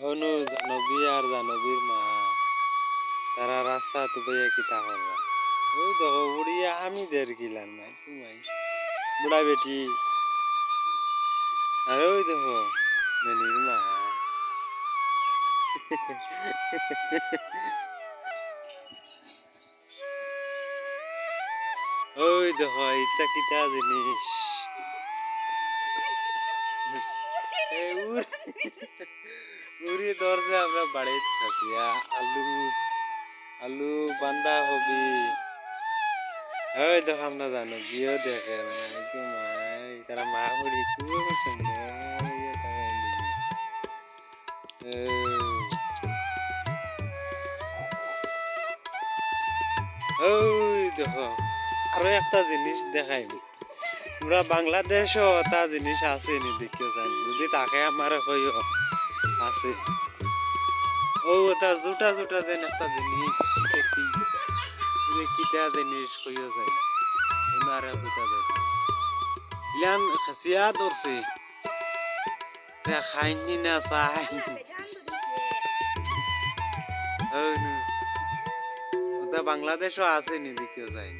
অনু জানবী আর জানবীর মা তারা রাস্তা তো বইয়া কিতা করবা ওই দেখো বুড়িয়া আমি দের গিলাম নাই তুমি বুড়া বেটি আর ওই দেখো মেনির মা ওই দেখো এটা কিতা জিনিস উড়ি ধরছে আমরা বাড়িতে থাকি আলু আলু বান্ধা হবি ওই দেখো আমরা জানো বিয়ে দেখে তারা মা বুড়ি খুব সুন্দর ওই দেখো আরো একটা জিনিস দেখাইবি আমরা বাংলাদেশও তা জিনিস আছে নি দেখিও জানি যদি তাকে আমার কইও আছে ও তা জুটা জুটা যেন একটা জিনিস কিতা জিনিস কইও যায় ওনারা জুটা যায় ইলান খাসিয়া ধরছে খাইনি না চাই ওটা বাংলাদেশও আছে নি দেখিও যায়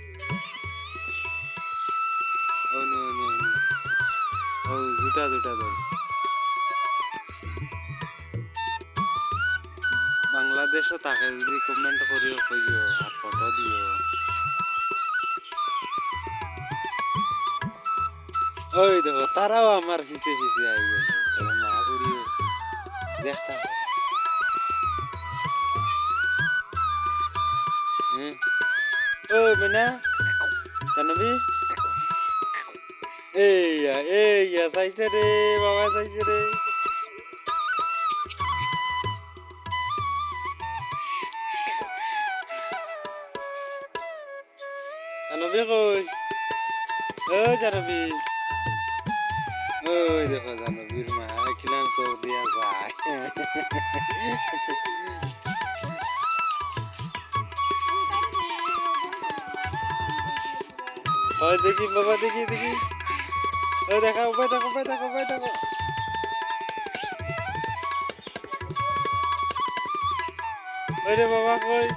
ও জুটা জুটা ধরছে বাংলাদেশও তাকে যদি কমেন্ট করিও কইও আর ফটো দিও ওই দেখো তারাও আমার পিছে পিছে আই গেছে মা করিও দেখতা ও মেনা জানবি এইয়া চাইছে রে বাবা চাইছে রে জানবি কই ও জানবি ওই দেখো জানবীর মা কিলান চোখ দিয়া যায় ওই দেখি বাবা দেখি দেখি ওই দেখা উপায় দেখো উপায় দেখো উপায় দেখো ওই রে বাবা কই